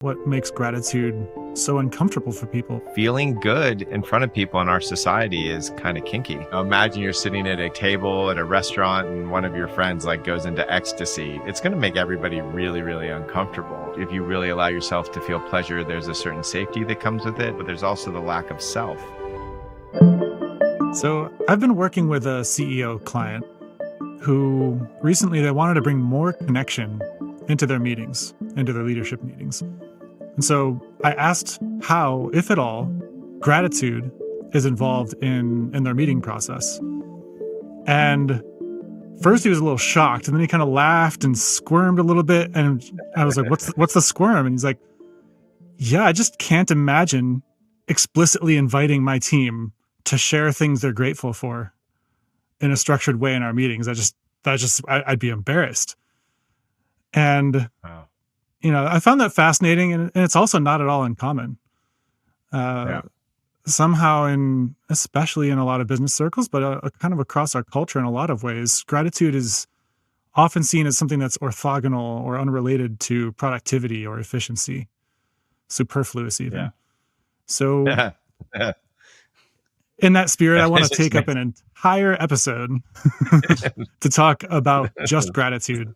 What makes gratitude so uncomfortable for people? Feeling good in front of people in our society is kind of kinky. Imagine you're sitting at a table at a restaurant and one of your friends goes into ecstasy. It's going to make everybody really, really uncomfortable. If you really allow yourself to feel pleasure, there's a certain safety that comes with it, but there's also the lack of self. So I've been working with a CEO client who recently they wanted to bring more connection into their meetings, into their leadership meetings. And so I asked how, if at all, gratitude is involved in their meeting process. And first he was a little shocked, and then he kind of laughed and squirmed a little bit. And I was like, what's the squirm? And he's like, yeah, I just can't imagine explicitly inviting my team to share things they're grateful for in a structured way in our meetings. I'd be embarrassed. And, Wow. I found that fascinating, and it's also not at all uncommon. Somehow especially in a lot of business circles, but kind of across our culture in a lot of ways, gratitude is often seen as something that's orthogonal or unrelated to productivity or efficiency, superfluous even. Yeah. So in that spirit, I want to take up an entire episode to talk about just gratitude.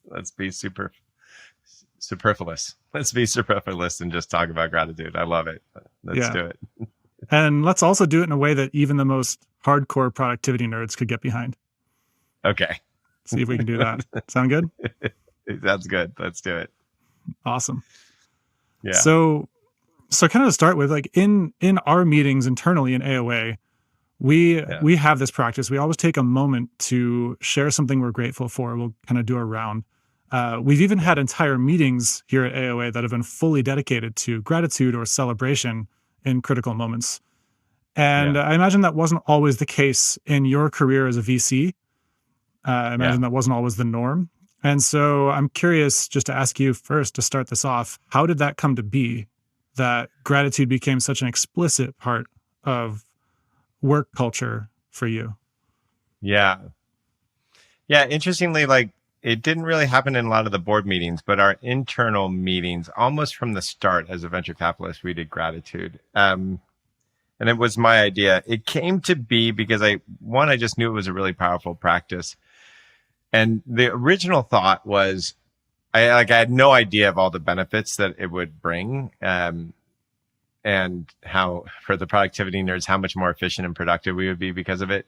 Let's be superfluous. Let's be superfluous and just talk about gratitude. I love it. Let's do it. And let's also do it in a way that even the most hardcore productivity nerds could get behind. Okay. See if we can do that. Sound good? That's good. Let's do it. Awesome. Yeah. So kind of to start with, in our meetings internally in AOA, we have this practice. We always take a moment to share something we're grateful for. We'll kind of do a round. We've even had entire meetings here at AOA that have been fully dedicated to gratitude or celebration in critical moments. And I imagine that wasn't always the case in your career as a VC. I imagine that wasn't always the norm. And so I'm curious just to ask you first to start this off, how did that come to be that gratitude became such an explicit part of work culture for you? Yeah. Interestingly, it didn't really happen in a lot of the board meetings, but our internal meetings, almost from the start as a venture capitalist, we did gratitude. And it was my idea. It came to be because I just knew it was a really powerful practice. And the original thought was, I had no idea of all the benefits that it would bring. And how, for the productivity nerds, how much more efficient and productive we would be because of it.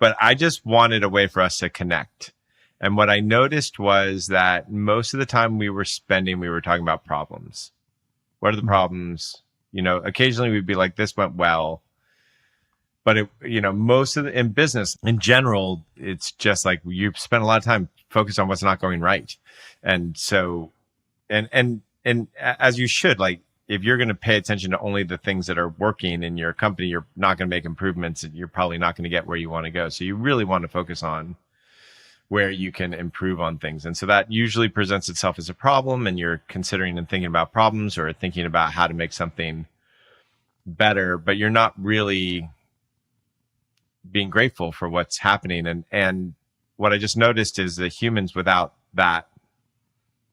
But I just wanted a way for us to connect. And what I noticed was that most of the time we were talking about problems. What are the problems? Occasionally we'd be like, this went well. But in business in general, it's just like you spend a lot of time focused on what's not going right. And so, and as you should, if you're going to pay attention to only the things that are working in your company, you're not going to make improvements, and you're probably not going to get where you want to go. So you really want to focus on where you can improve on things. And so that usually presents itself as a problem, and you're considering and thinking about problems or thinking about how to make something better, but you're not really being grateful for what's happening. And what I just noticed is that humans without that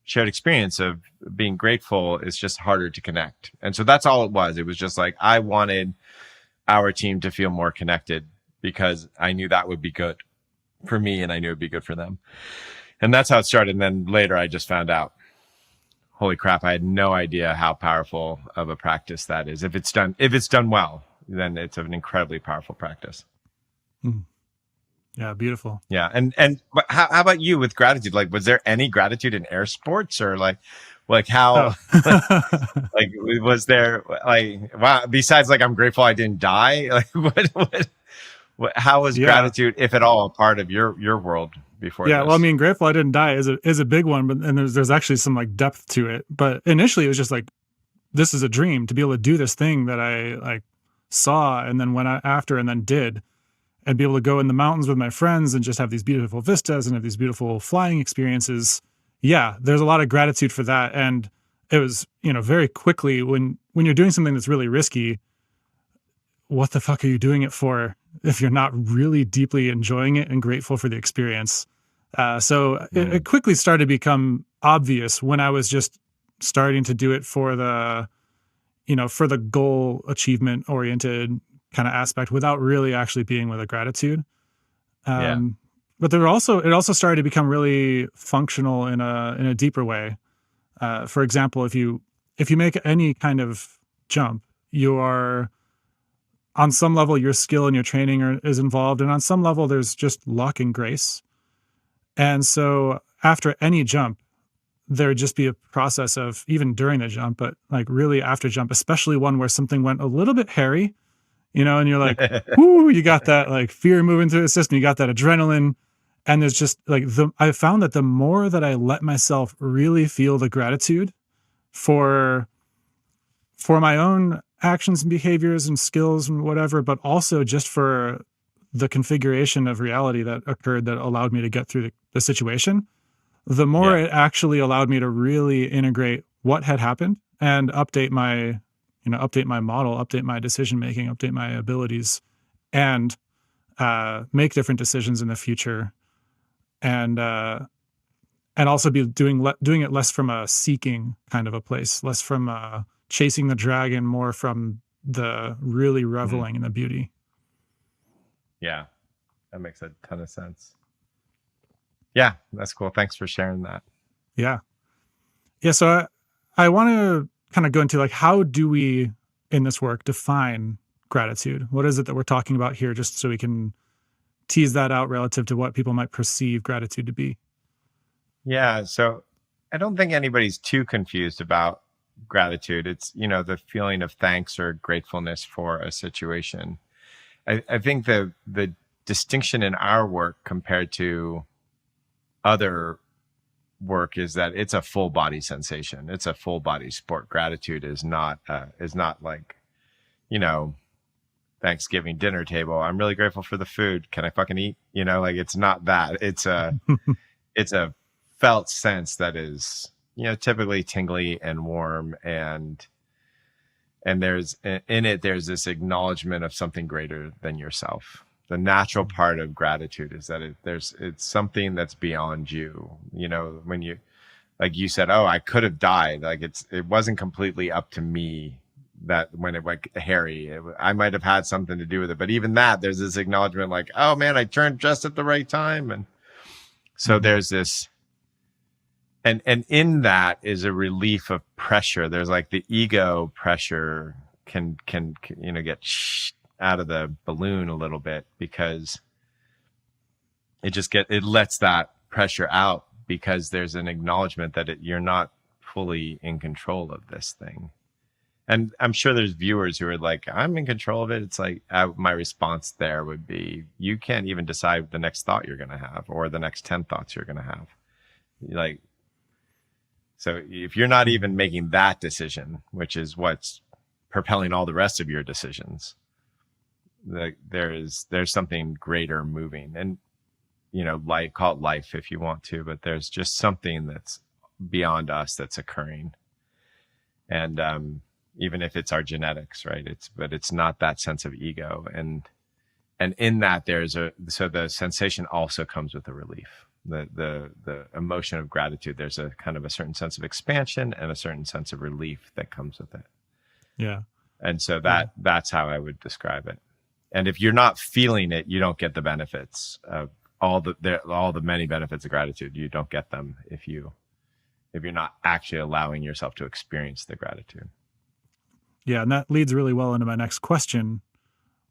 shared experience of being grateful is just harder to connect. And so that's all it was. It was just I wanted our team to feel more connected because I knew that would be good for me and I knew it'd be good for them. And that's how it started. And then later I just found out, holy crap, I had no idea how powerful of a practice that is. If it's done well, then it's an incredibly powerful practice. Yeah, beautiful. Yeah, and but how about you with gratitude? Was there any gratitude in air sports, or how? Was there wow? Besides, I'm grateful I didn't die. How was gratitude, if at all, a part of your world before? Yeah, this? well, I mean, grateful I didn't die is a big one, but there's actually some depth to it. But initially, it was just this is a dream to be able to do this thing that I saw and then went after and then did. And be able to go in the mountains with my friends and just have these beautiful vistas and have these beautiful flying experiences. Yeah, there's a lot of gratitude for that. And it was, very quickly when you're doing something that's really risky, what the fuck are you doing it for if you're not really deeply enjoying it and grateful for the experience? So it quickly started to become obvious when I was just starting to do it for the, for the goal achievement oriented kind of aspect without really actually being with a gratitude. Yeah. But it also started to become really functional in a deeper way. For example, if you make any kind of jump, you are on some level your skill and your training is involved, and on some level there's just luck and grace. And so after any jump, there would just be a process of, even during the jump, but like really after jump, especially one where something went a little bit hairy, and you're like, whoo, you got that like fear moving through the system, you got that adrenaline. And there's just like I found that the more that I let myself really feel the gratitude for my own actions and behaviors and skills and whatever, but also just for the configuration of reality that occurred that allowed me to get through the situation, the more it actually allowed me to really integrate what had happened and update my model, update my decision making, update my abilities, and make different decisions in the future, and also be doing it less from a seeking kind of a place, less from chasing the dragon, more from the really reveling in the beauty. Yeah, that makes a ton of sense. Yeah, that's cool. Thanks for sharing that. Yeah. So I want to kind of go into like, how do we in this work define gratitude? What is it that we're talking about here, just so we can tease that out relative to what people might perceive gratitude to be? Yeah, so I don't think anybody's too confused about gratitude. It's, the feeling of thanks or gratefulness for a situation. I think the distinction in our work compared to other work is that it's a full body sensation. It's a full body sport. Gratitude is not like, Thanksgiving dinner table. I'm really grateful for the food. Can I fucking eat? Like, it's not that. It's a felt sense that is, typically tingly and warm, and there's this acknowledgement of something greater than yourself. The natural part of gratitude is that it's something that's beyond you. When you, like you said, oh, I could have died. Like it wasn't completely up to me that when it went hairy, I might have had something to do with it. But even that, there's this acknowledgement like, oh man, I turned just at the right time. And so there's this, and in that is a relief of pressure. There's like the ego pressure can get out of the balloon a little bit, because it lets that pressure out, because there's an acknowledgement that you're not fully in control of this thing. And I'm sure there's viewers who are like, I'm in control of it. It's like, my response there would be, you can't even decide the next thought you're going to have, or the next 10 thoughts you're going to have. Like, so if you're not even making that decision, which is what's propelling all the rest of your decisions, there's something greater moving. And, call it life if you want to, but there's just something that's beyond us that's occurring. And, even if it's our genetics, right? But it's not that sense of ego. And in that so the sensation also comes with a relief. The emotion of gratitude, there's a kind of a certain sense of expansion and a certain sense of relief that comes with it. Yeah. And so that's how I would describe it. And if you're not feeling it, you don't get the benefits of all the many benefits of gratitude. You don't get them if you're not actually allowing yourself to experience the gratitude. Yeah, and that leads really well into my next question,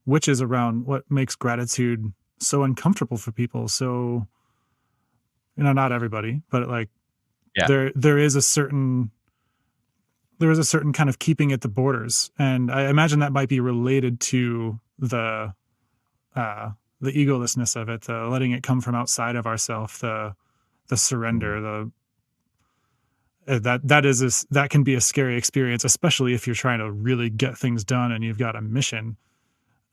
which is around what makes gratitude so uncomfortable for people. So, not everybody, but like, there is a certain kind of keeping at the borders, and I imagine that might be related to the egolessness of it, the letting it come from outside of ourself, the surrender, that can be a scary experience, especially if you're trying to really get things done and you've got a mission.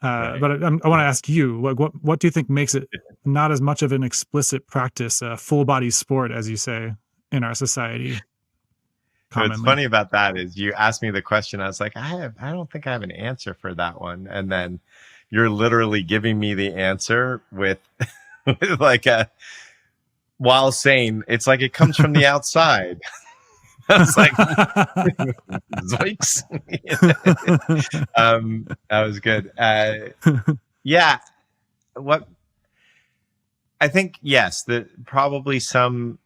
Right. But I want to ask you, what do you think makes it not as much of an explicit practice, a full body sport, as you say, in our society? What's funny about that is you asked me the question. I was like, I don't think I have an answer for that one. And then you're literally giving me the answer with like while saying it's like it comes from the outside. I was like, zoinks. That was good. Yeah. What I think, yes, probably some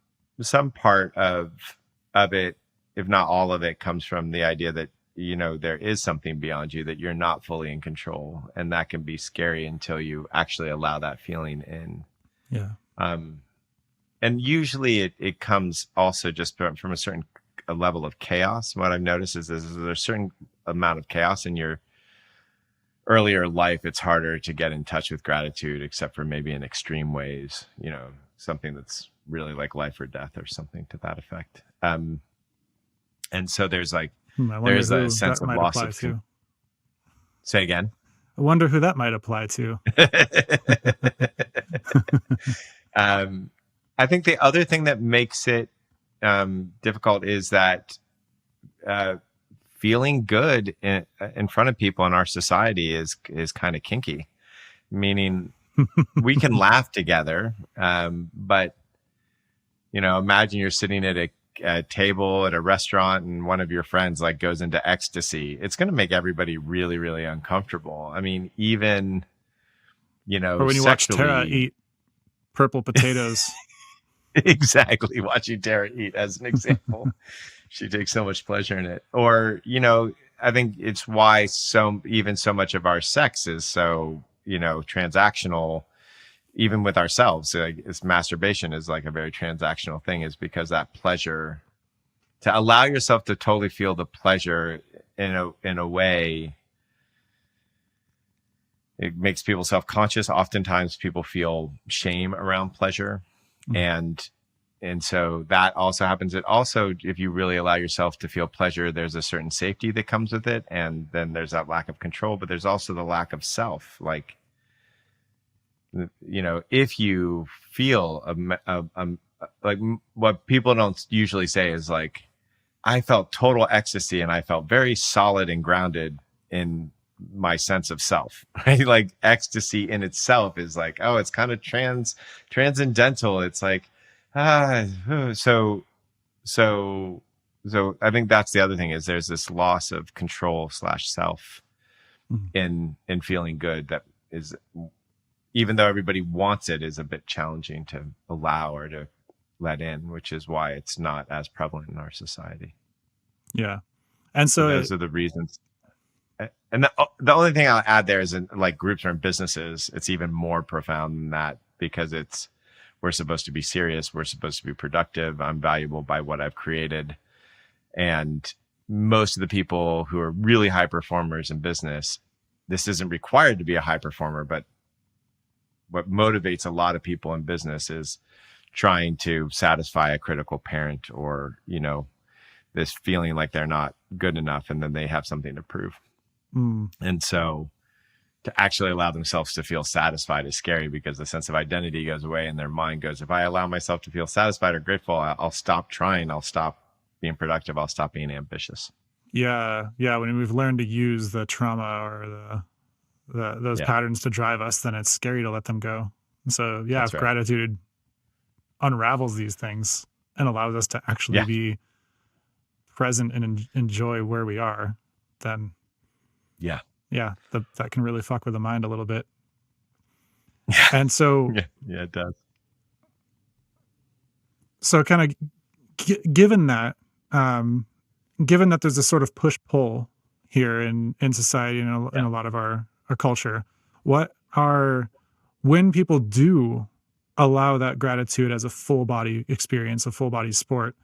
part of it, if not all of it, comes from the idea that, there is something beyond you, that you're not fully in control, and that can be scary until you actually allow that feeling in. Yeah. And usually it comes also just from a certain level of chaos. What I've noticed is there's a certain amount of chaos in your earlier life. It's harder to get in touch with gratitude, except for maybe in extreme ways, something that's really like life or death or something to that effect. And so there's like, there's a sense of loss of. Say again. I wonder who that might apply to. I think the other thing that makes it difficult is that feeling good in front of people in our society is kind of kinky, meaning we can laugh together, but imagine you're sitting at a table at a restaurant and one of your friends like goes into ecstasy. It's going to make everybody really, really uncomfortable. I mean, even or when you sexually, watch Tara eat purple potatoes. Exactly, watching Tara eat as an example. She takes so much pleasure in it. Or I think it's why so much of our sex is so transactional. Even with ourselves, it's masturbation is like a very transactional thing, is because that pleasure, to allow yourself to totally feel the pleasure in a way, it makes people self-conscious. Oftentimes people feel shame around pleasure. Mm-hmm. And so that also happens. It also, if you really allow yourself to feel pleasure, there's a certain safety that comes with it. And then there's that lack of control, but there's also the lack of self. Like, if you feel like, what people don't usually say is like, I felt total ecstasy and I felt very solid and grounded in my sense of self, right? Like ecstasy in itself is like, oh, it's kind of transcendental. It's like, so I think that's the other thing, is there's this loss of control / self in feeling good that is, even though everybody wants it, is a bit challenging to allow or to let in, which is why it's not as prevalent in our society. Yeah. And so those are the reasons. And the only thing I'll add there is, in like groups or in businesses, it's even more profound than that, because we're supposed to be serious. We're supposed to be productive. I'm valuable by what I've created. And most of the people who are really high performers in business, this isn't required to be a high performer, but what motivates a lot of people in business is trying to satisfy a critical parent, or, this feeling like they're not good enough, and then they have something to prove. And so to actually allow themselves to feel satisfied is scary, because the sense of identity goes away and their mind goes, if I allow myself to feel satisfied or grateful, I'll stop trying. I'll stop being productive. I'll stop being ambitious. Yeah. Yeah. When we've learned to use the trauma or those patterns to drive us, then it's scary to let them go. So if gratitude unravels these things and allows us to actually be present and enjoy where we are, then that can really fuck with the mind a little bit. And so it does. So kind of given that there's a sort of push-pull here in society and in a lot of our culture, when people do allow that gratitude as a full body experience, a full body sport,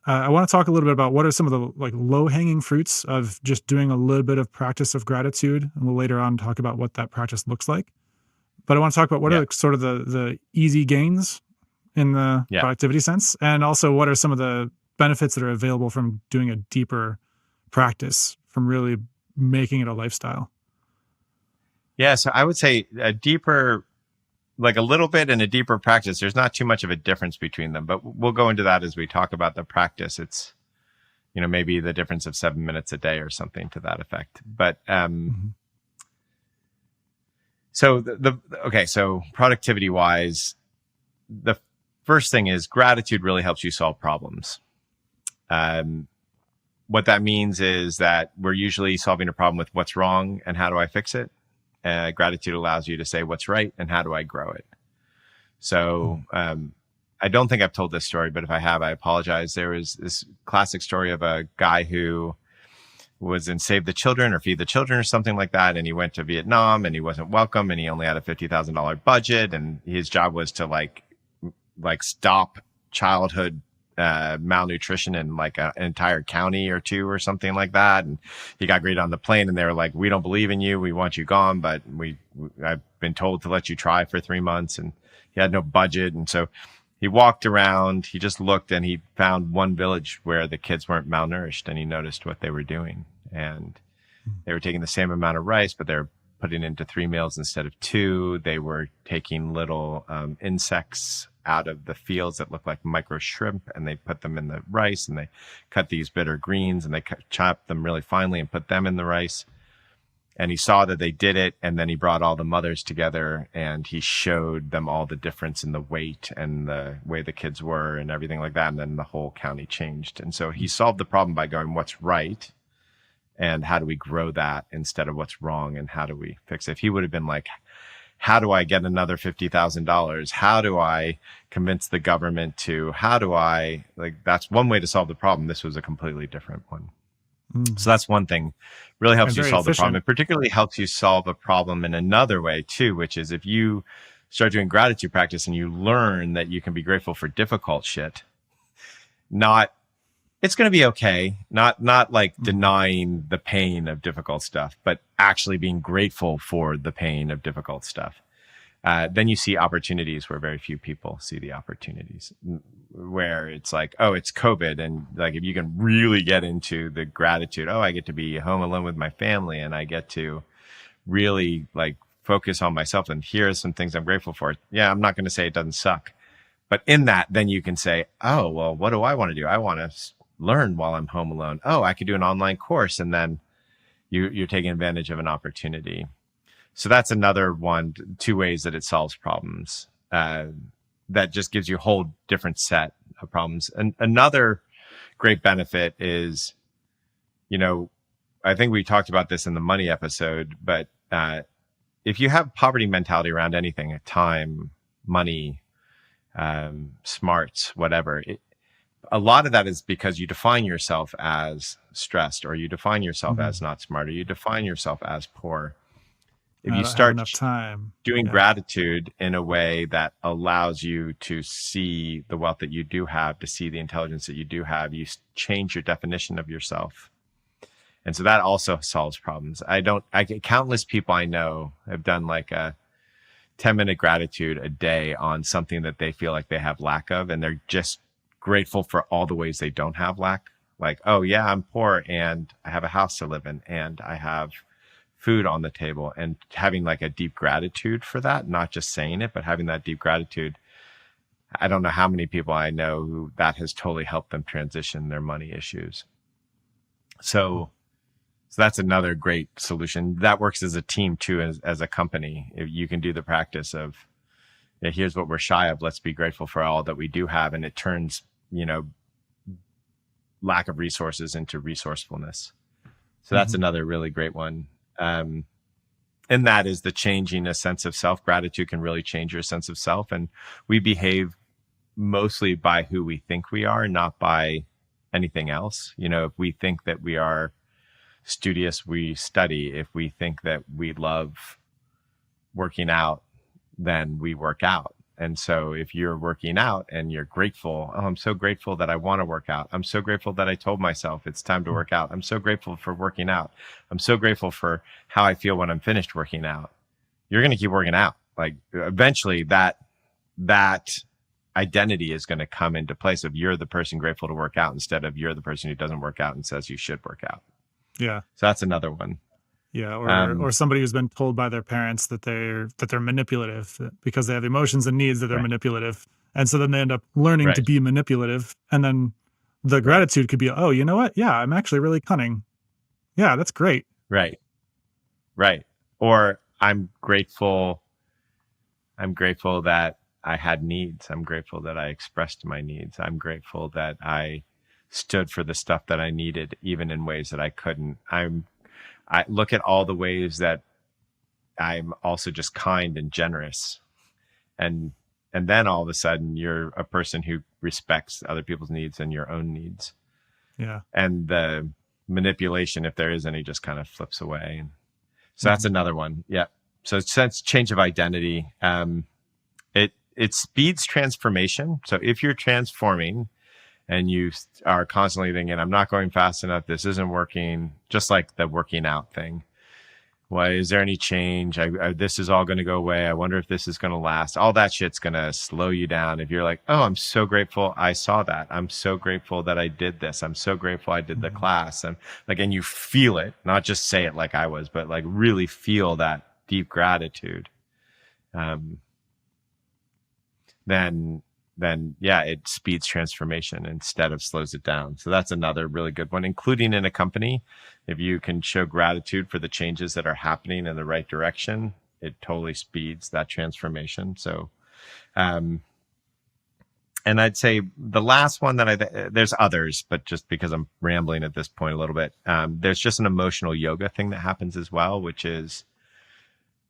I want to talk a little bit about what are some of the like low-hanging fruits of just doing a little bit of practice of gratitude, and we'll later on talk about what that practice looks like. But I want to talk about what are sort of the easy gains in the productivity sense, and also what are some of the benefits that are available from doing a deeper practice, from really making it a lifestyle. Yeah, so I would say a deeper, like a little bit and a deeper practice, there's not too much of a difference between them, but we'll go into that as we talk about the practice. It's, maybe the difference of 7 minutes a day or something to that effect. But, so so productivity wise, the first thing is gratitude really helps you solve problems. What that means is that we're usually solving a problem with what's wrong and how do I fix it? Gratitude allows you to say what's right and how do I grow it? So I don't think I've told this story, but if I have, I apologize. There was this classic story of a guy who was in Save the Children or Feed the Children or something like that. And he went to Vietnam and he wasn't welcome and he only had a $50,000 budget. And his job was to like stop childhood malnutrition in like an entire county or two or something like that. And he got greeted on the plane and they were like, we don't believe in you. We want you gone, but I've been told to let you try for 3 months. And he had no budget. And so he walked around, he just looked and he found one village where the kids weren't malnourished and he noticed what they were doing. And they were taking the same amount of rice, but they're putting it into 3 meals instead of 2. They were taking little insects out of the fields that look like micro shrimp and they put them in the rice and they cut these bitter greens and they chop them really finely and put them in the rice. And he saw that they did it. And then he brought all the mothers together and he showed them all the difference in the weight and the way the kids were and everything like that. And then the whole county changed. And so he solved the problem by going, what's right? And how do we grow that instead of what's wrong? And how do we fix it? If he would have been like, how do I get another $50,000? How do I convince the government to, how do I, like, that's one way to solve the problem. This was a completely different one. So that's one thing, really helps you solve the problem. It particularly helps you solve a problem in another way too, which is if you start doing gratitude practice and you learn that you can be grateful for difficult shit, it's going to be okay. Not like denying the pain of difficult stuff, but actually being grateful for the pain of difficult stuff. Then you see opportunities where very few people see the opportunities, where it's like, oh, it's COVID. And like, if you can really get into the gratitude, oh, I get to be home alone with my family and I get to really like focus on myself. And here are some things I'm grateful for. Yeah, I'm not going to say it doesn't suck, but in that, then you can say, oh, well, what do I want to do? I want to learn while I'm home alone. Oh, I could do an online course. And then you're taking advantage of an opportunity. So that's another one, 2 ways that it solves problems. That just gives you a whole different set of problems. And another great benefit is, I think we talked about this in the money episode, but if you have poverty mentality around anything, time, money, smarts, whatever, a lot of that is because you define yourself as stressed, or you define yourself as not smart, or you define yourself as poor. If you start doing gratitude in a way that allows you to see the wealth that you do have, to see the intelligence that you do have, you change your definition of yourself. And so that also solves problems. Countless people I know have done like a 10-minute gratitude a day on something that they feel like they have lack of. And they're just grateful for all the ways they don't have lack. Like, oh yeah, I'm poor and I have a house to live in and I have food on the table, and having like a deep gratitude for that, not just saying it, but having that deep gratitude. I don't know how many people I know who that has totally helped them transition their money issues. So that's another great solution that works as a team too, as a company. If you can do the practice of, here's what we're shy of. Let's be grateful for all that we do have. And it turns, lack of resources into resourcefulness. So that's another really great one. And that is the changing a sense of self. Gratitude can really change your sense of self. And we behave mostly by who we think we are, not by anything else. If we think that we are studious, we study. If we think that we love working out, then we work out. And so if you're working out and you're grateful, oh, I'm so grateful that I want to work out. I'm so grateful that I told myself it's time to work out. I'm so grateful for working out. I'm so grateful for how I feel when I'm finished working out. You're going to keep working out. Like eventually that identity is going to come into place of you're the person grateful to work out instead of you're the person who doesn't work out and says you should work out. Yeah. So that's another one. Yeah, or somebody who's been told by their parents that they're manipulative because they have emotions and needs that they're manipulative, and so then they end up learning to be manipulative. And then the gratitude could be, oh, you know what? Yeah, I'm actually really cunning. Yeah, that's great. Right. Or I'm grateful that I had needs. I'm grateful that I expressed my needs. I'm grateful that I stood for the stuff that I needed, even in ways that I couldn't. I look at all the ways that I'm also just kind and generous. And then all of a sudden you're a person who respects other people's needs and your own needs. Yeah. And the manipulation, if there is any, just kind of flips away. And so that's another one. Yeah. So sense change of identity. It speeds transformation. So if you're transforming and you are constantly thinking, I'm not going fast enough, this isn't working, just like the working out thing. Well, is there any change? This is all going to go away. I wonder if this is going to last. All that shit's going to slow you down. If you're like, oh, I'm so grateful I saw that. I'm so grateful that I did this. I'm so grateful I did the class. And like, and you feel it, not just say it like I was, but like really feel that deep gratitude. Then yeah, it speeds transformation instead of slows it down. So that's another really good one, including in a company. If you can show gratitude for the changes that are happening in the right direction, it totally speeds that transformation. So, and I'd say the last one that there's others, but just because I'm rambling at this point a little bit, there's just an emotional yoga thing that happens as well, which is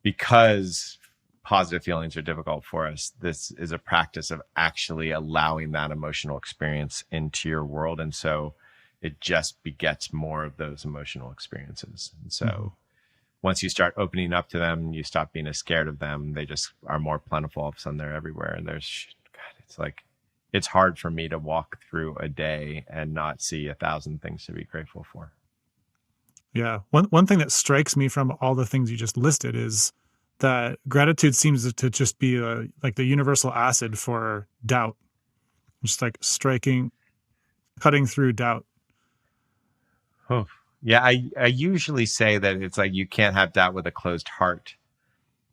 because positive feelings are difficult for us. This is a practice of actually allowing that emotional experience into your world. And so it just begets more of those emotional experiences. And so once you start opening up to them, you stop being as scared of them. They just are more plentiful. All of a sudden they're everywhere. And it's like, it's hard for me to walk through a day and not see 1,000 things to be grateful for. Yeah. One thing that strikes me from all the things you just listed is that gratitude seems to just be like the universal acid for doubt, just like cutting through doubt. Oh, yeah. I usually say that it's like you can't have doubt with a closed heart.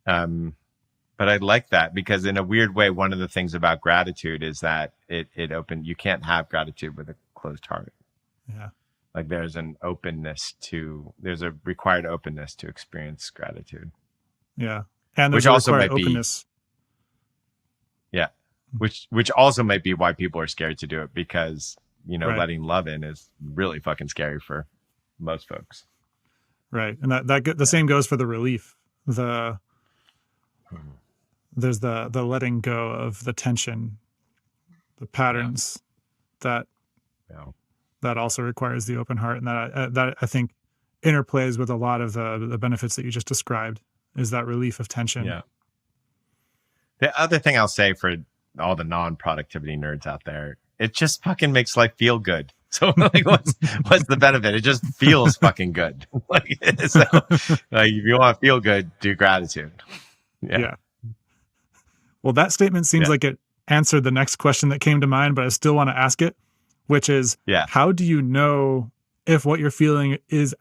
But I like that because in a weird way, one of the things about gratitude is that you can't have gratitude with a closed heart. Yeah. Like there's a required openness to experience gratitude. Yeah. And there's which also might openness. Yeah. Which also might be why people are scared to do it because, right. Letting love in is really fucking scary for most folks. Right. And the same goes for the relief. There's the letting go of the tension, the patterns that also requires the open heart. And that I think interplays with a lot of the benefits that you just described. Is that relief of tension. Yeah. The other thing I'll say for all the non-productivity nerds out there, it just fucking makes life feel good. So like, what's the benefit? It just feels fucking good. If you want to feel good, do gratitude. Yeah. Well, that statement seems like it answered the next question that came to mind, but I still want to ask it, which is, how do you know if what you're feeling is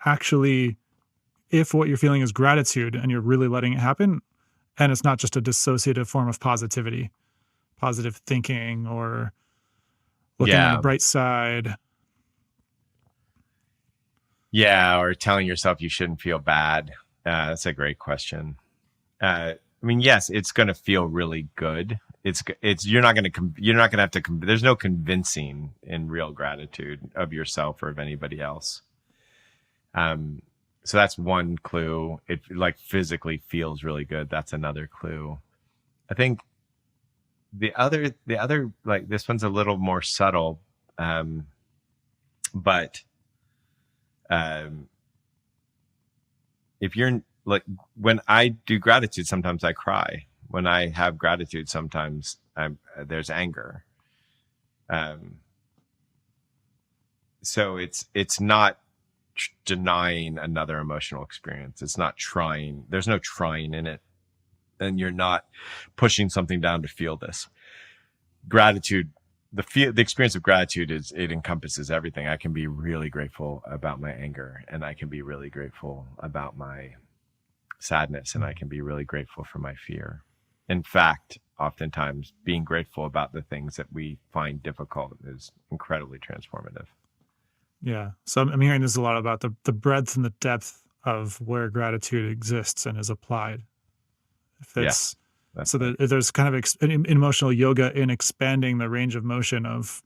gratitude and you're really letting it happen and it's not just a dissociative form of positivity, positive thinking or looking on the bright side? Yeah, or telling yourself you shouldn't feel bad. That's a great question. Yes, it's going to feel really good. You're not going to have to, there's no convincing in real gratitude of yourself or of anybody else. So that's one clue. It like physically feels really good. That's another clue. I think the other, like this one's a little more subtle. But if you're like, when I do gratitude, sometimes I cry. When I have gratitude, sometimes there's anger. So it's not denying another emotional experience. It's not trying. There's no trying in it. And you're not pushing something down to feel this. Gratitude, the experience of gratitude it encompasses everything. I can be really grateful about my anger, and I can be really grateful about my sadness, and I can be really grateful for my fear. In fact, oftentimes being grateful about the things that we find difficult is incredibly transformative. Yeah. So I'm hearing this a lot about the breadth and the depth of where gratitude exists and is applied. If it's That's So right. that there's kind of emotional yoga in expanding the range of motion of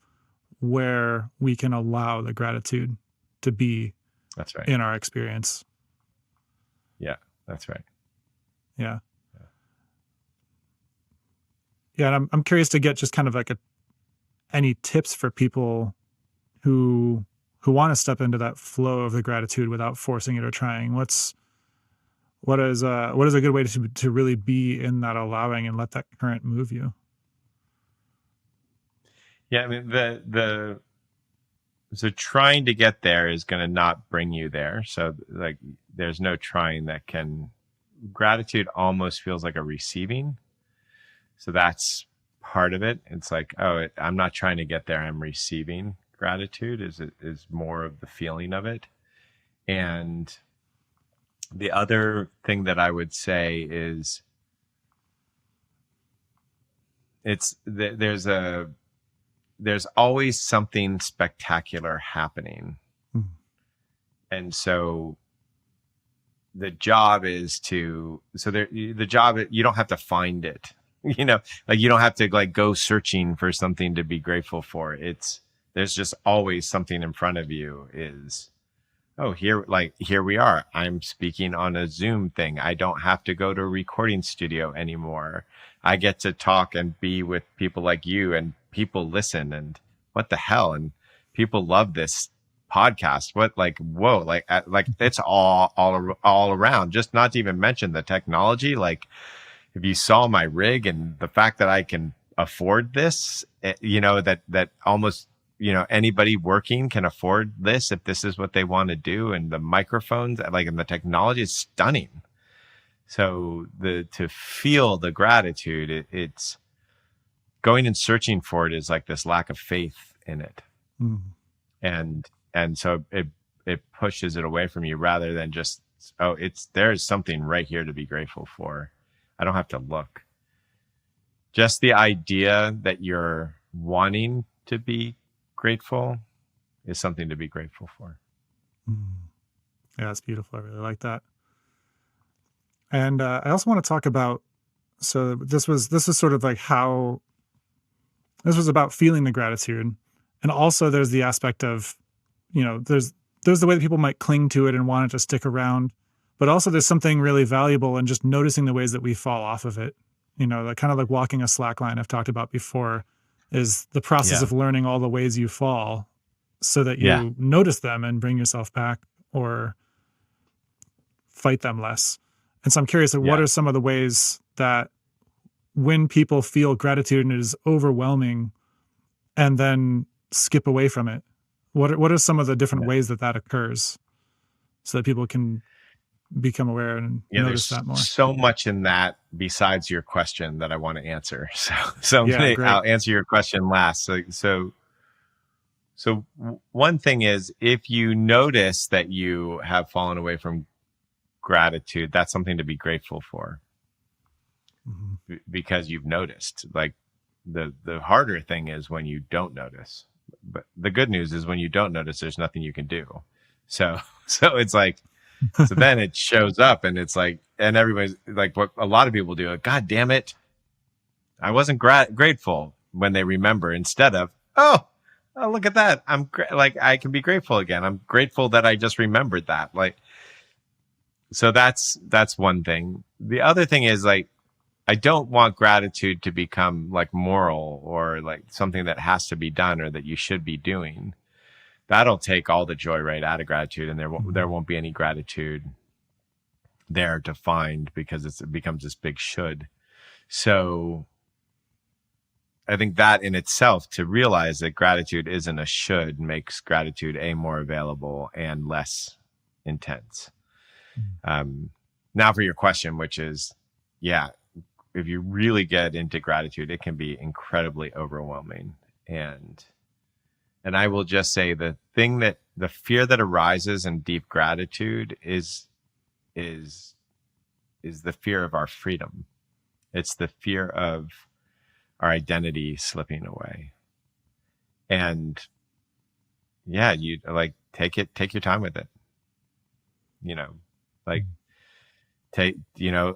where we can allow the gratitude to be That's right. in our experience. Yeah, that's right. Yeah. Yeah. And I'm curious to get just kind of like any tips for people who want to step into that flow of the gratitude without forcing it or trying. What is a good way to really be in that allowing and let that current move you? Yeah, I mean so trying to get there is going to not bring you there. So like there's no trying that can. Gratitude almost feels like a receiving. So that's part of it. It's like, oh, I'm not trying to get there. I'm receiving gratitude is more of the feeling of it. And the other thing that I would say is there's always something spectacular happening. Mm. And so the job is the job, you don't have to find it, like you don't have to like go searching for something to be grateful for. There's just always something in front of you oh, here we are. I'm speaking on a Zoom thing. I don't have to go to a recording studio anymore. I get to talk and be with people like you, and people listen, and what the hell? And people love this podcast. What, like, whoa, like it's all around, just not to even mention the technology. Like if you saw my rig and the fact that I can afford this, that almost, anybody working can afford this if this is what they want to do. And the microphones, like, and the technology is stunning. So to feel the gratitude, it's going and searching for it is like this lack of faith in it. Mm. And so it pushes it away from you rather than just, oh, there's something right here to be grateful for. I don't have to look. Just the idea that you're wanting to be grateful is something to be grateful for. Mm. Yeah, that's beautiful. I really like that. And I also want to talk about, so this was sort of like how this was about feeling the gratitude. And also there's the aspect of, there's the way that people might cling to it and want it to stick around, but also there's something really valuable in just noticing the ways that we fall off of it. Like kind of like walking a slack line I've talked about before is the process Yeah. of learning all the ways you fall so that you Yeah. notice them and bring yourself back or fight them less. And so I'm curious, what Yeah. are some of the ways that when people feel gratitude and it is overwhelming and then skip away from it, what are some of the different Yeah. ways that occurs so that people can become aware and notice that more? There's so much in that besides your question that I want to answer. So Yeah, great. I'll answer your question last. So one thing is, if you notice that you have fallen away from gratitude, that's something to be grateful for. Mm-hmm. Because you've noticed. Like the harder thing is when you don't notice. But the good news is when you don't notice, there's nothing you can do. So it's like, so then it shows up and it's like, and everybody's like, what a lot of people do, God damn it, I wasn't grateful, when they remember, instead of, oh, look at that, like I can be grateful again. I'm grateful that I just remembered that. Like, so that's one thing. The other thing is, like, I don't want gratitude to become like moral or like something that has to be done or that you should be doing. That'll take all the joy right out of gratitude, and there won't be any gratitude there to find, because it becomes this big should. So I think that in itself, to realize that gratitude isn't a should, makes gratitude more available and less intense. Now for your question, which is, yeah, if you really get into gratitude, it can be incredibly overwhelming. And I will just say, the fear that arises in deep gratitude is the fear of our freedom. It's the fear of our identity slipping away. And yeah, you like take your time with it.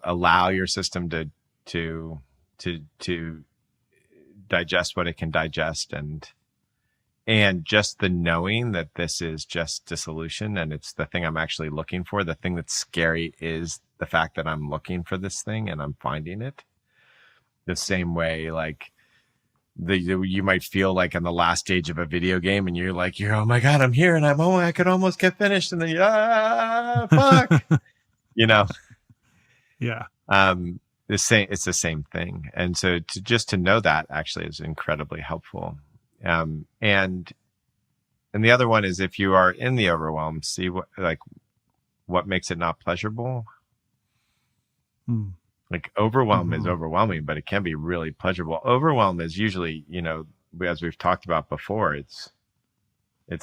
Allow your system to to digest what it can digest, and just the knowing that this is just dissolution and it's the thing I'm actually looking for. The thing that's scary is the fact that I'm looking for this thing and I'm finding it. The same way, like you might feel like in the last stage of a video game and you're oh my God, I'm here and I could almost get finished, and then fuck. Yeah. It's the same thing. And so to know that actually is incredibly helpful. And the other one is, if you are in the overwhelm, see what makes it not pleasurable. Like overwhelm is overwhelming, but it can be really pleasurable. Overwhelm is usually, as we've talked about before, it's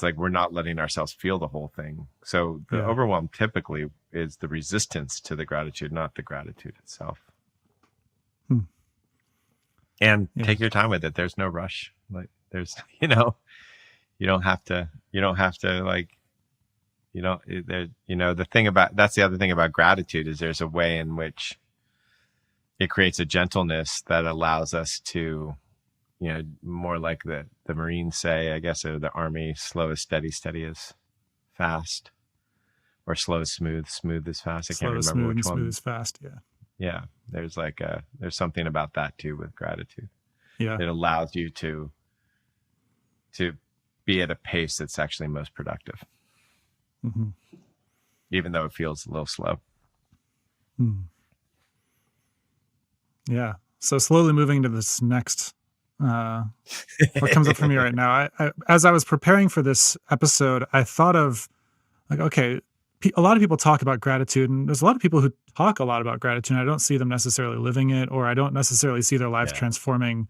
like we're not letting ourselves feel the whole thing. So the overwhelm typically is the resistance to the gratitude, not the gratitude itself. And take your time with it. There's no rush. Like there's, you don't have to the thing about, that's the other thing about gratitude, is there's a way in which it creates a gentleness that allows us to, more like the Marines say, I guess, or the Army, slow is steady, steady is fast, or slow is smooth, smooth is fast. I can't remember which one. Smooth is fast. Yeah. Yeah. There's there's something about that too with gratitude. Yeah. It allows you to be at a pace that's actually most productive, even though it feels a little slow. Yeah. So slowly moving to this next, what comes up for me right now, I as I was preparing for this episode, I thought of okay, a lot of people talk about gratitude, and there's a lot of people who talk a lot about gratitude, and I don't see them necessarily living it, or I don't necessarily see their lives transforming.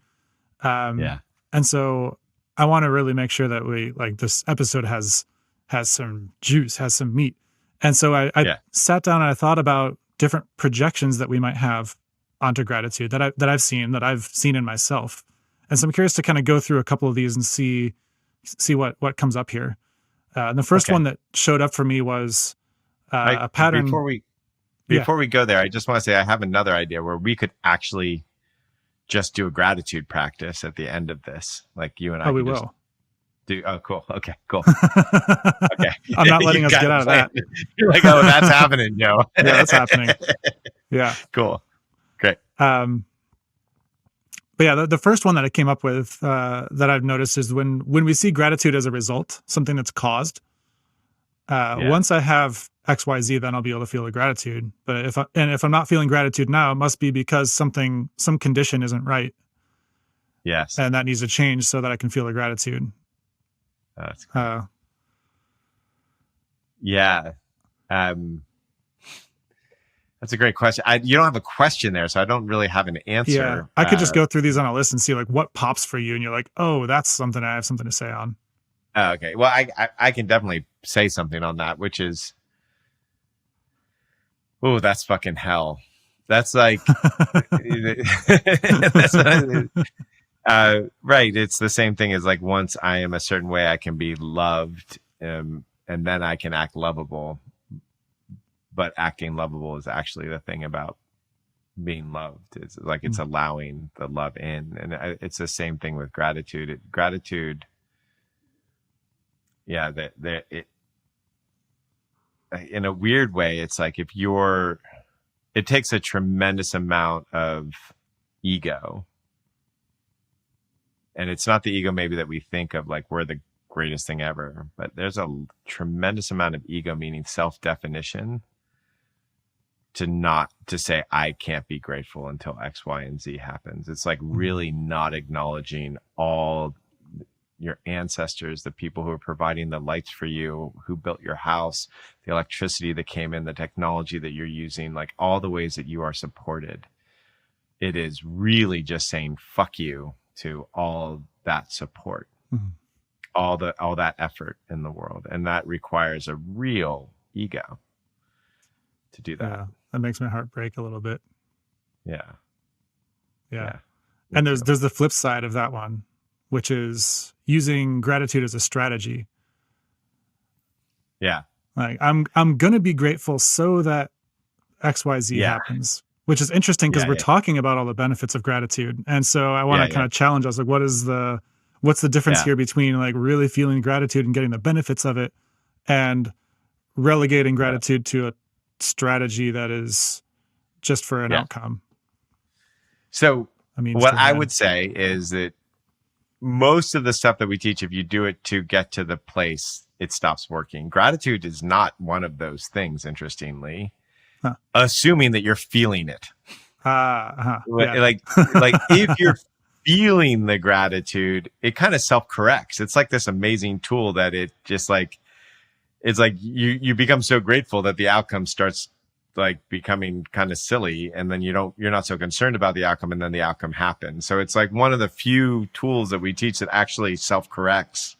And so I want to really make sure that we, this episode has some juice, has some meat. And so I sat down and I thought about different projections that we might have onto gratitude that I've seen in myself. And so I'm curious to kind of go through a couple of these and see what comes up here. And the first one that showed up for me was a pattern. Before we go there, I just want to say I have another idea where we could actually just do a gratitude practice at the end of this. Like you and I. Oh, we will. Oh, cool. Okay, cool. Okay. I'm not letting us get out of that. You're like, oh, that's happening, Joe. Yeah, that's happening. Yeah. Cool. Great. But yeah, the first one that I came up with that I've noticed is when we see gratitude as a result, something that's caused. Once I have XYZ, then I'll be able to feel the gratitude. But if I'm not feeling gratitude now, it must be because some condition isn't right. Yes. And that needs to change so that I can feel the gratitude. That's cool. Yeah. That's a great question. You don't have a question there, so I don't really have an answer. Yeah, I could just go through these on a list and see what pops for you, and you're like, oh, that's something I have something to say on. Okay. Well, I can definitely say something on that, which is, oh, that's fucking hell. That's like, that's right. It's the same thing as like, once I am a certain way, I can be loved, and then I can act lovable. But acting lovable is actually the thing about being loved. It's like it's allowing the love in, and it's the same thing with gratitude. Gratitude, yeah. In a weird way, it's like it takes a tremendous amount of ego, and it's not the ego maybe that we think of, like we're the greatest thing ever, but there's a tremendous amount of ego, meaning self-definition. To say I can't be grateful until X, Y, and Z happens. It's like really not acknowledging all your ancestors, the people who are providing the lights for you, who built your house, the electricity that came in, the technology that you're using, like all the ways that you are supported. It is really just saying fuck you to all that support, all that effort in the world, and that requires a real ego to do that. Yeah, that makes my heart break a little bit. Yeah. And there's the flip side of that one, which is using gratitude as a strategy. Yeah. Like I'm going to be grateful so that XYZ happens. which is interesting because Yeah, we're yeah, talking about all the benefits of gratitude. And so I want yeah, to kind yeah, of challenge us, like, what's the difference yeah, here between like really feeling gratitude and getting the benefits of it and relegating yeah, gratitude to a strategy that is just for an yeah. outcome, So a means what to an I end. would say is that most of the stuff that we teach, if you do it to get to the place, it stops working. Gratitude is not one of those things, interestingly, Huh. assuming that you're feeling it. Yeah. Like if you're feeling the gratitude, it kind of self-corrects. It's like this amazing tool that it just like, it's like you become so grateful that the outcome starts like becoming kind of silly, and then you're not so concerned about the outcome, and then the outcome happens. So it's like one of the few tools that we teach that actually self-corrects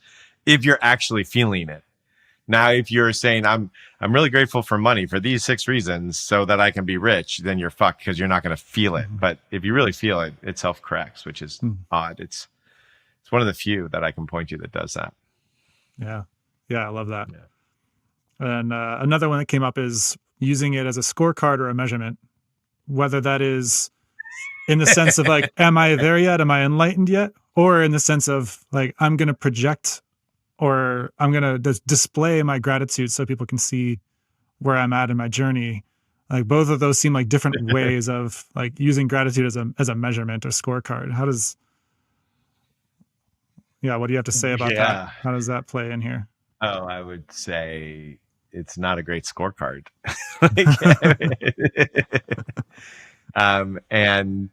if you're actually feeling it. Now, if you're saying I'm really grateful for money for these 6 reasons so that I can be rich, then you're fucked because you're not going to feel it. Mhm. But if you really feel it, it self-corrects, which is Mhm. odd. It's one of the few that I can point to that does that. Yeah. Yeah. I love that. Yeah. And another one that came up is using it as a scorecard or a measurement, whether that is in the sense of like, am I there yet? Am I enlightened yet? Or in the sense of like, I'm going to project or I'm going to display my gratitude so people can see where I'm at in my journey. Like both of those seem like different ways of like using gratitude as a measurement or scorecard. What do you have to say about that? Yeah. How does that play in here? Oh, I would say it's not a great scorecard. um, and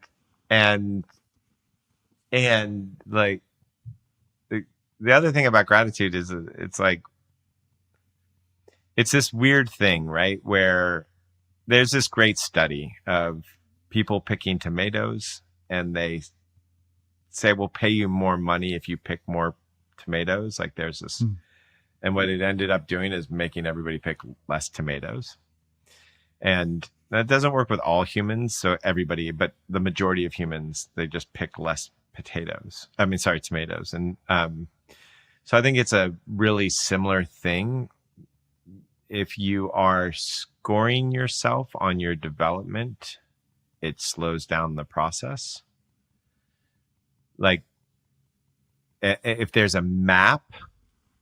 and and like the other thing about gratitude is it's like it's this weird thing, right? Where there's this great study of people picking tomatoes, and they say we'll pay you more money if you pick more tomatoes. Like there's this, and what it ended up doing is making everybody pick less tomatoes. And that doesn't work with all humans. So everybody, but the majority of humans, they just pick less tomatoes. And so I think it's a really similar thing. If you are scoring yourself on your development, it slows down the process. Like if there's a map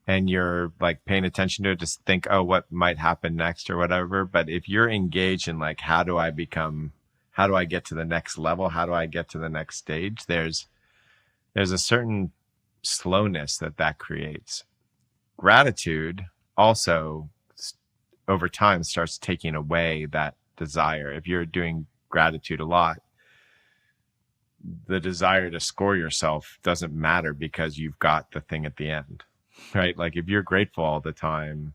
and you're like paying attention to it, just think, oh, what might happen next or whatever. But if you're engaged in like, how do I get to the next level? How do I get to the next stage? There's a certain slowness that creates. Gratitude also over time starts taking away that desire. If you're doing gratitude a lot, the desire to score yourself doesn't matter because you've got the thing at the end, right? Like if you're grateful all the time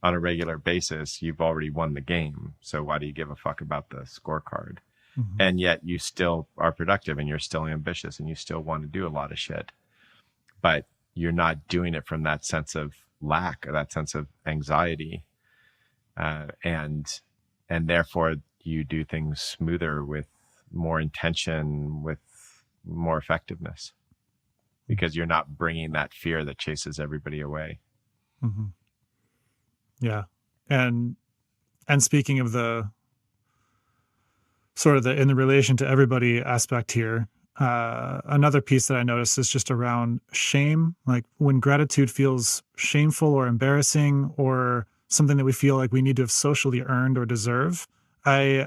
on a regular basis, you've already won the game. So why do you give a fuck about the scorecard? Mm-hmm. And yet you still are productive and you're still ambitious and you still want to do a lot of shit, but you're not doing it from that sense of lack or that sense of anxiety. And therefore you do things smoother with more intention, with more effectiveness, because you're not bringing that fear that chases everybody away. Mm-hmm. Yeah. And speaking of the sort of in the relation to everybody aspect here, another piece that I noticed is just around shame. Like when gratitude feels shameful or embarrassing or something that we feel like we need to have socially earned or deserve, I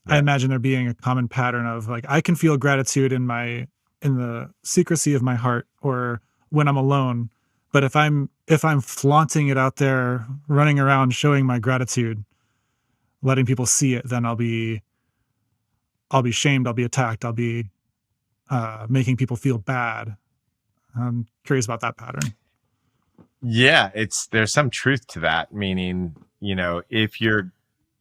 imagine there being a common pattern of like, I can feel gratitude in the secrecy of my heart or when I'm alone. But if I'm flaunting it out there, running around, showing my gratitude, letting people see it, then I'll be shamed. I'll be attacked. I'll be making people feel bad. I'm curious about that pattern. Yeah, there's some truth to that. Meaning, if you're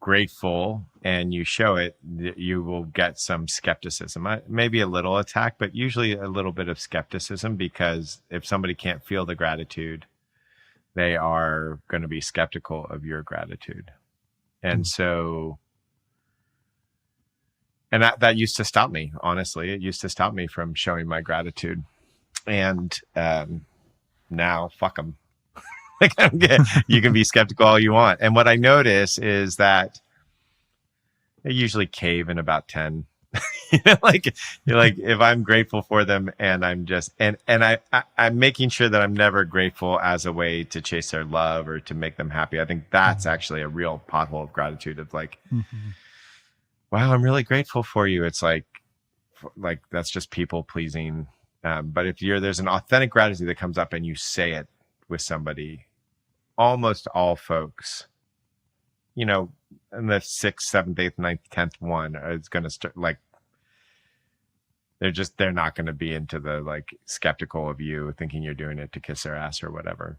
grateful and you show it, you will get some skepticism, maybe a little attack, but usually a little bit of skepticism, because if somebody can't feel the gratitude, they are going to be skeptical of your gratitude. And so, and that used to stop me, honestly. It used to stop me from showing my gratitude. And now, fuck them. You can be skeptical all you want. And what I notice is that I usually cave in about 10. You know, like you're like, if I'm grateful for them and I'm just, I'm making sure that I'm never grateful as a way to chase their love or to make them happy. I think that's actually a real pothole of gratitude of like, wow, I'm really grateful for you. It's like that's just people pleasing. But if there's an authentic gratitude that comes up and you say it with somebody, almost all folks, you know, in the 6th, 7th, 8th, 9th, 10th one is going to start like, they're not going to be into the like skeptical of you thinking you're doing it to kiss their ass or whatever.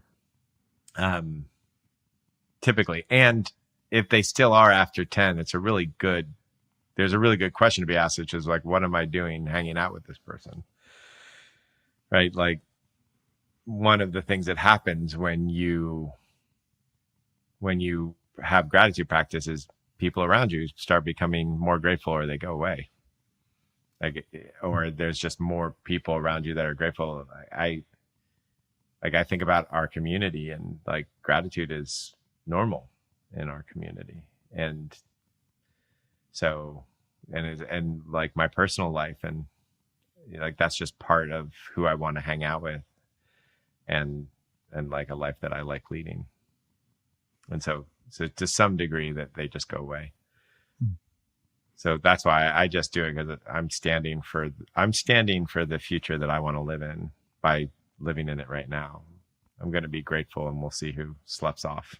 Typically. And if they still are after 10, there's a really good question to be asked, which is like, what am I doing hanging out with this person? Right? Like one of the things that happens when you have gratitude practice is people around you start becoming more grateful or they go away. Like, or there's just more people around you that are grateful. I think about our community and like gratitude is normal in our community. And so, and like my personal life and like, that's just part of who I want to hang out with and like a life that I like leading. And so to some degree that they just go away. So that's why I just do it, because I'm standing for the future that I want to live in by living in it right now. I'm going to be grateful and we'll see who sloughs off.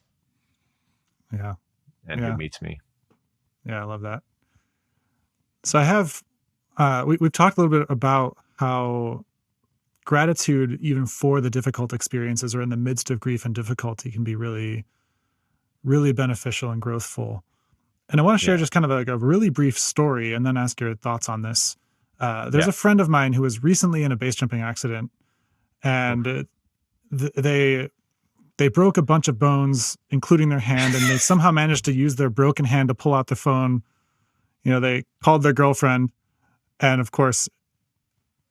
Yeah. And who meets me. Yeah. I love that. So I have, we've talked a little bit about how gratitude, even for the difficult experiences or in the midst of grief and difficulty, can be really, really beneficial and growthful. And I want to share just kind of like a really brief story and then ask your thoughts on this. There's a friend of mine who was recently in a base jumping accident, and they broke a bunch of bones, including their hand, and they somehow managed to use their broken hand to pull out the phone. You know, they called their girlfriend and, of course,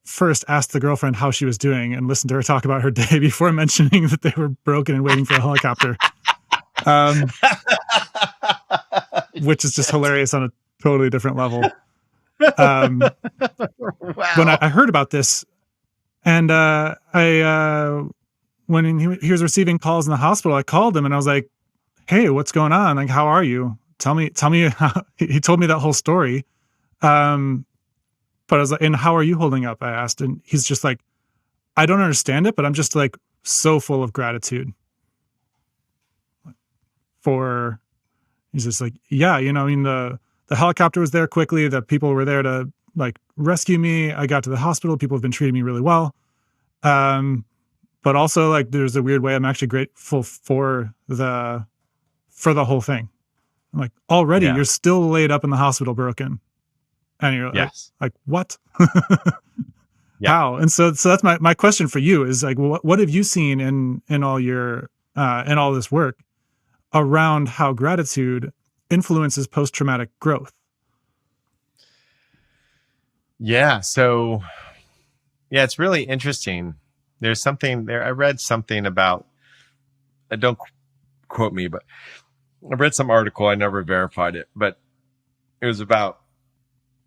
first asked the girlfriend how she was doing and listened to her talk about her day before mentioning that they were broken and waiting for a helicopter. Which is just hilarious on a totally different level. Wow. When I heard about this, and when he was receiving calls in the hospital, I called him and I was like, "Hey, what's going on? Like, how are you? Tell me how." He told me that whole story. But I was like, "And how are you holding up?" I asked, and he's just like, "I don't understand it, but I'm just like so full of gratitude for." He's just like, yeah, you know, I mean, the helicopter was there quickly. The people were there to like rescue me. I got to the hospital. People have been treating me really well. But also like, there's a weird way I'm actually grateful for the whole thing. I'm like, already you're still laid up in the hospital broken. And you're like, what? How? And so that's my question for you is like, what have you seen in all your, in all this work around how gratitude influences post-traumatic growth? Yeah. So, it's really interesting. There's something there. I read something about, don't quote me, but I read some article. I never verified it, but it was about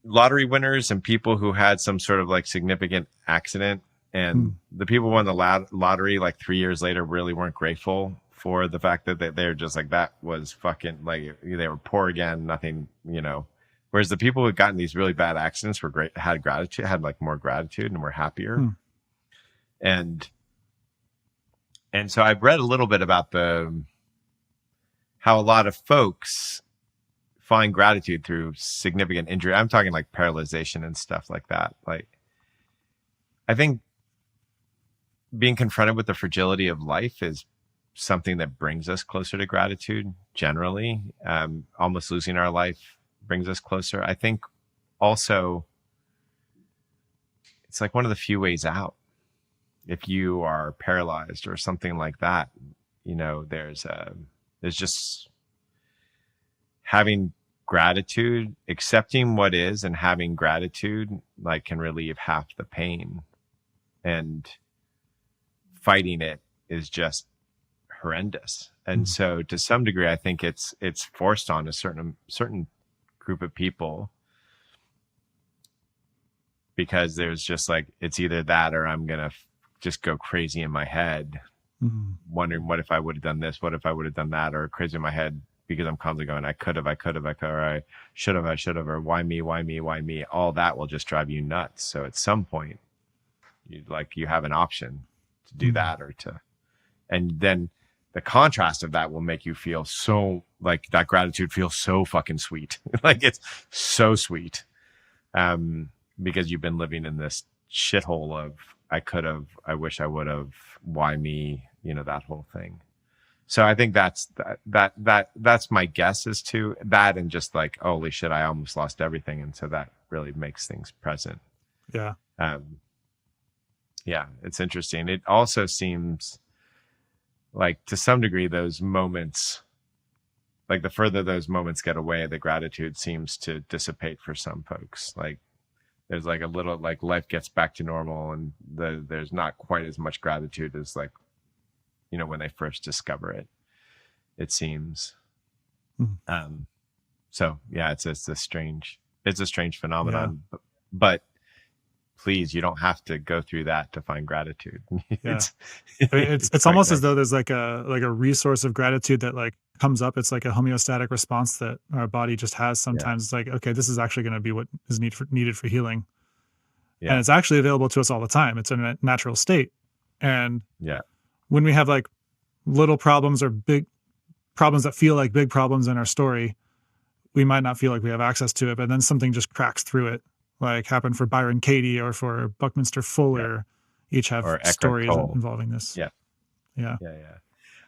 lottery winners and people who had some sort of like significant accident. And the people who won the lottery like 3 years later really weren't grateful for the fact that they're just like, that was fucking like, they were poor again, nothing, you know. Whereas the people who had gotten these really bad accidents were great, had gratitude, had like more gratitude and were happier. And so I've read a little bit about how a lot of folks find gratitude through significant injury. I'm talking like paralyzation and stuff like that. Like, I think being confronted with the fragility of life is something that brings us closer to gratitude generally. Almost losing our life brings us closer. I think also it's like one of the few ways out. If you are paralyzed or something like that, you know, there's just having gratitude, accepting what is and having gratitude like can relieve half the pain, and fighting it is just horrendous. And so to some degree, I think it's forced on a certain group of people, because there's just like, it's either that or I'm going to just go crazy in my head, wondering what if I would have done this, what if I would have done that, or crazy in my head because I'm constantly going, I could have, or I should have, or why me? All that will just drive you nuts. So at some point, you have an option to do that and then the contrast of that will make you feel so, like, that gratitude feels so fucking sweet. Like, it's so sweet. Because you've been living in this shithole of, I could have, I wish I would have, why me, that whole thing. So I think that's my guess as to that, and just like, holy shit, I almost lost everything. And so that really makes things present. Yeah. Yeah, it's interesting. It also seems like, to some degree, those moments, like, the further those moments get away, the gratitude seems to dissipate for some folks. Like, there's like a little, like, life gets back to normal, and there's not quite as much gratitude as, like, when they first discover it, it seems. So yeah, it's a strange phenomenon, but please, you don't have to go through that to find gratitude. Yeah. It's almost as though there's like a resource of gratitude that, like, comes up. It's like a homeostatic response that our body just has sometimes. It's like, okay, this is actually going to be what is needed for healing. Yeah. And it's actually available to us all the time. It's a natural state. And when we have, like, little problems or big problems that feel like big problems in our story, we might not feel like we have access to it, but then something just cracks through it, like happened for Byron Katie or for Buckminster Fuller. Each have stories involving this. Yeah.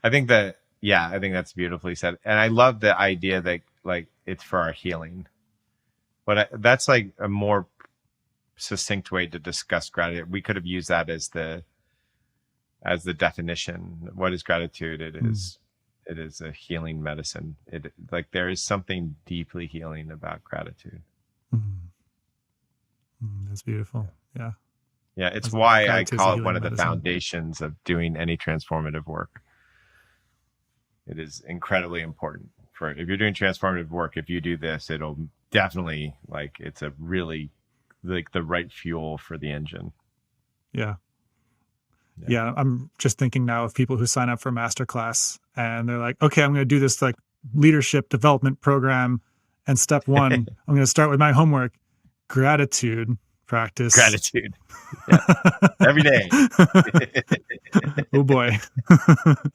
I think that's beautifully said. And I love the idea that, like, it's for our healing. But that's like a more succinct way to discuss gratitude. We could have used that as the definition. What is gratitude? It is a healing medicine. There is something deeply healing about gratitude. That's beautiful. Yeah. Yeah. It's why I call it one of the foundations of doing any transformative work. It is incredibly important if you're doing transformative work. If you do this, it'll definitely, like, it's a really, like, the right fuel for the engine. Yeah. I'm just thinking now of people who sign up for a masterclass and they're like, okay, I'm going to do this, like, leadership development program. And step one, I'm going to start with my homework, gratitude practice. Gratitude. Every day. Oh boy.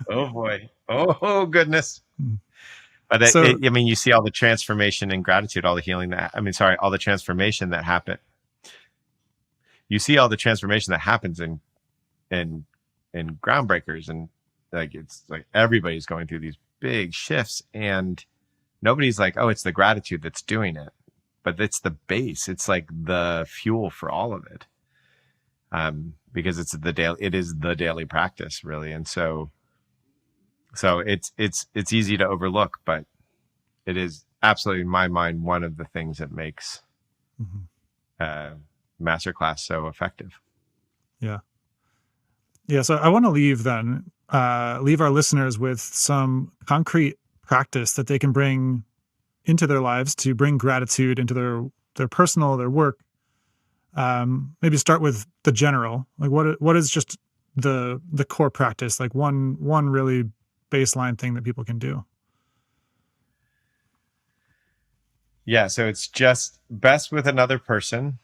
Oh boy. Oh goodness. But you see all the transformation in gratitude, all the healing all the transformation that happened. You see all the transformation that happens in Groundbreakers, and, like, it's like everybody's going through these big shifts, and nobody's like, oh, it's the gratitude that's doing it, but it's the base. It's like the fuel for all of it, because it is the daily practice, really. And so it's easy to overlook, but it is absolutely, in my mind, one of the things that makes masterclass so effective. Yeah, so I want to leave our listeners with some concrete practice that they can bring into their lives to bring gratitude into their personal, their work. Maybe start with the general, like what is just the core practice, like one really baseline thing that people can do. Yeah, so it's just best with another person,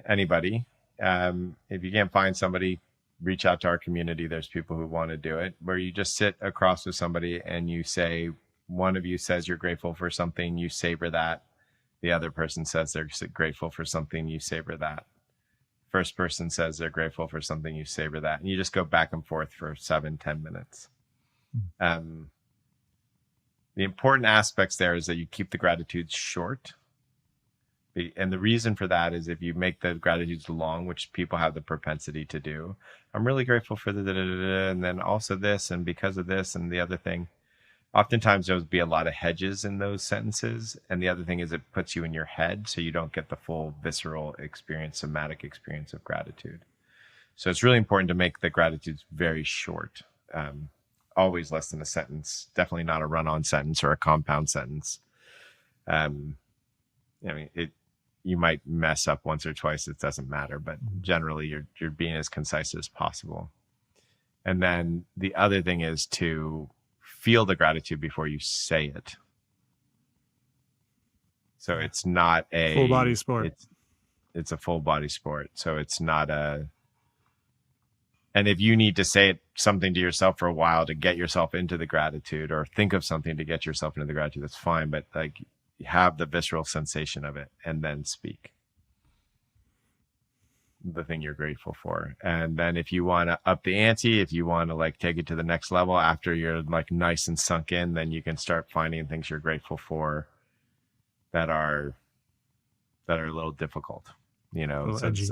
anybody. If you can't find somebody, reach out to our community. There's people who want to do it, where you just sit across with somebody and you say, one of you says you're grateful for something, you savor that. The other person says they're grateful for something, you savor that. First person says they're grateful for something, you savor that. And you just go back and forth for 7-10 minutes. The important aspects there is that you keep the gratitudes short. And the reason for that is, if you make the gratitudes long, which people have the propensity to do, I'm really grateful for and then also this, and because of this and the other thing. Oftentimes there'll be a lot of hedges in those sentences. And the other thing is, it puts you in your head, so you don't get the full visceral experience, somatic experience of gratitude. So it's really important to make the gratitudes very short. Always less than a sentence. Definitely not a run-on sentence or a compound sentence. I mean, you might mess up once or twice. It doesn't matter, but generally you're being as concise as possible. And then the other thing is to feel the gratitude before you say it. So it's not full body sport. It's a full body sport. So it's not and if you need to say something to yourself for a while to get yourself into the gratitude, or think of something to get yourself into the gratitude, that's fine. But like, have the visceral sensation of it and then speak the thing you're grateful for. And then if you want to up the ante, if you want to like take it to the next level after you're like nice and sunk in, then you can start finding things you're grateful for that are a little difficult, so it's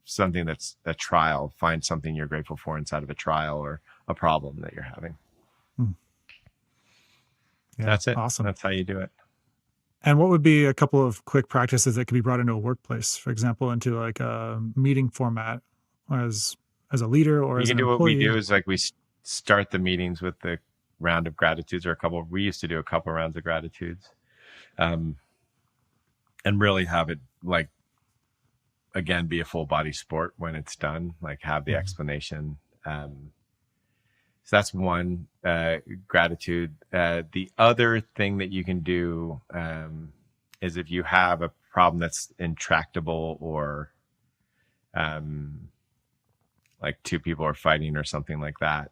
something that's a trial. Find something you're grateful for inside of a trial or a problem that you're having. Yeah, that's it. Awesome. That's how you do it. And what would be a couple of quick practices that could be brought into a workplace, for example, into like a meeting format as a leader or as an employee? What we do is like we start the meetings with the round of gratitudes, or we used to do a couple rounds of gratitudes, and really have it like, again, be a full body sport when it's done, like have the explanation. So that's one gratitude. The other thing that you can do is if you have a problem that's intractable, or like two people are fighting or something like that,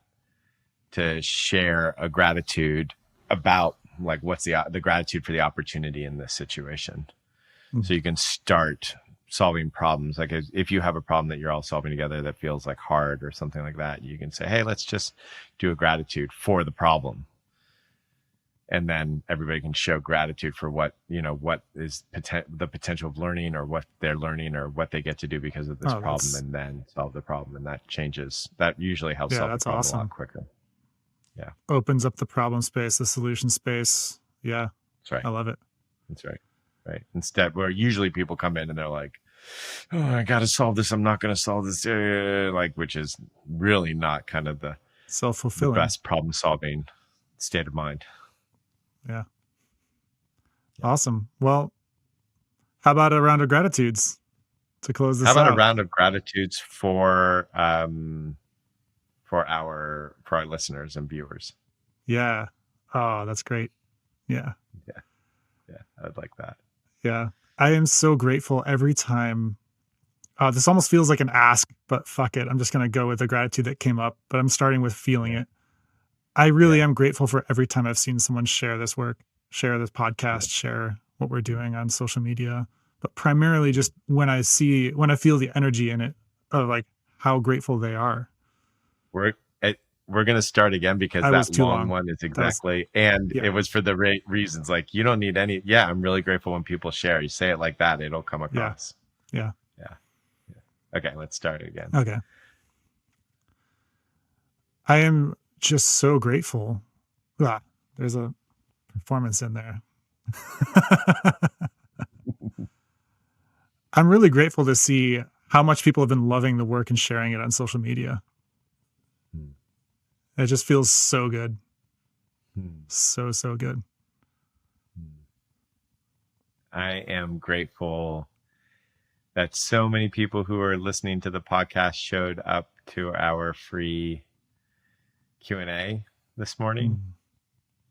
to share a gratitude about like what's the gratitude for the opportunity in this situation. So you can start solving problems. Like if you have a problem that you're all solving together that feels like hard or something like that, you can say, hey, let's just do a gratitude for the problem. And then everybody can show gratitude for what is the potential of learning, or what they're learning, or what they get to do because of this problem, and then solve the problem. And that usually helps solve the problem a lot quicker. Yeah. Opens up the problem space, the solution space. Yeah. That's right. I love it. That's right. Right. Instead, where usually people come in and they're like, oh, I got to solve this. I'm not going to solve this. Which is really not kind of the self-fulfilling, the best problem solving state of mind. Yeah. Awesome. Well, how about a round of gratitudes to close this out? How about a round of gratitudes for our listeners and viewers? Yeah. Oh, that's great. Yeah. I'd like that. Yeah. I am so grateful every time. This almost feels like an ask, but fuck it. I'm just going to go with the gratitude that came up, but I'm starting with feeling it. I really am grateful for every time I've seen someone share this work, share this podcast, share what we're doing on social media, but primarily just when I feel the energy in it of like how grateful they are. We're going to start again because that long one is exactly, it was for the reasons, like you don't need any. Yeah. I'm really grateful when people share. You say it like that, it'll come across. Yeah. Okay. Let's start again. Okay. I am just so grateful. There's a performance in there. I'm really grateful to see how much people have been loving the work and sharing it on social media. It just feels so good. So good. I am grateful that so many people who are listening to the podcast showed up to our free Q&A this morning.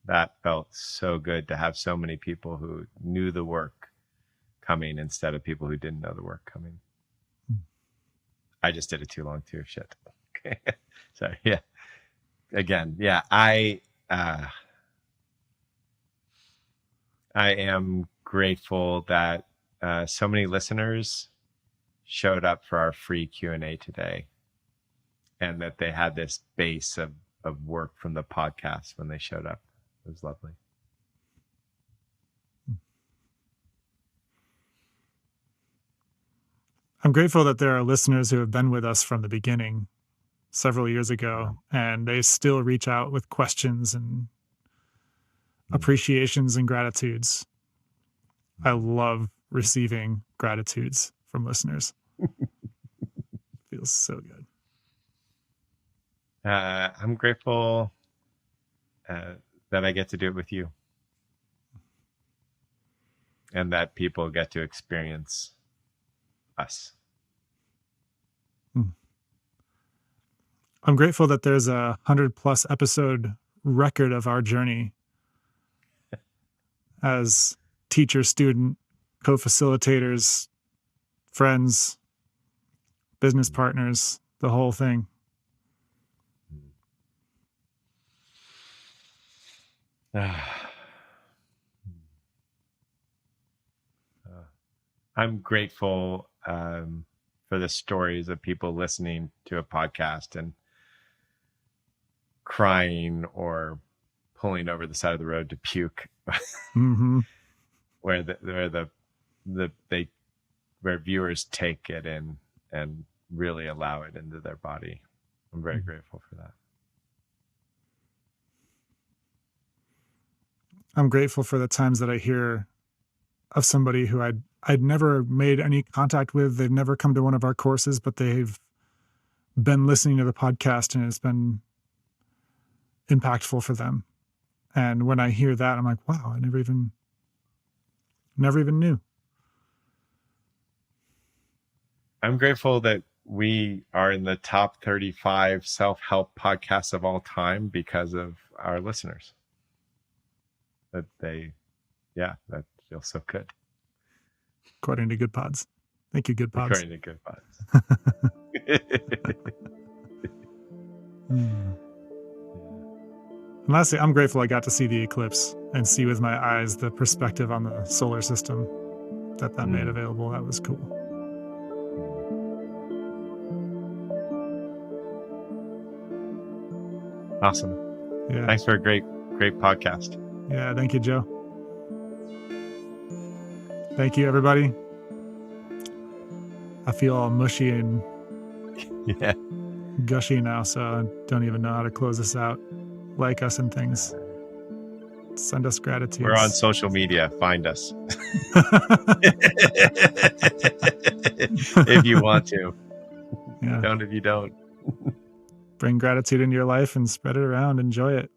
That felt so good to have so many people who knew the work coming instead of people who didn't know the work coming. I just did it too long too. Shit. Okay. Sorry. Yeah. Again. Yeah. I am grateful that so many listeners showed up for our free Q&A today, and that they had this base of work from the podcast when they showed up. It was lovely. I'm grateful that there are listeners who have been with us from the beginning several years ago, and they still reach out with questions and appreciations and gratitudes. I love receiving gratitudes from listeners. Feels so good. I'm grateful that I get to do it with you. and that people get to experience us. I'm grateful that there's a 100+ episode record of our journey as teacher, student, co-facilitators, friends, business partners, the whole thing. I'm grateful for the stories of people listening to a podcast and crying or pulling over the side of the road to puke, Mm-hmm. where viewers take it in and really allow it into their body. I'm very grateful for that. I'm grateful for the times that I hear of somebody who I'd never made any contact with. They've never come to one of our courses, but they've been listening to the podcast and it's been impactful for them. And when I hear that, I'm like, wow, I never even knew. I'm grateful that we are in the top 35 self-help podcasts of all time because of our listeners. That feels so good. According to Good Pods. Thank you, Good Pods. According to Good Pods. And lastly, I'm grateful I got to see the eclipse and see with my eyes the perspective on the solar system that made available. That was cool. Awesome. Yeah. Thanks for a great podcast. Yeah, thank you, Joe. Thank you, everybody. I feel all mushy and gushy now, so I don't even know how to close this out. Like us and things. Send us gratitude. We're on social media. Find us. If you want to. Yeah. Don't if you don't. Bring gratitude into your life and spread it around. Enjoy it.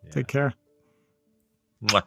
Yeah. Take care. Mwah.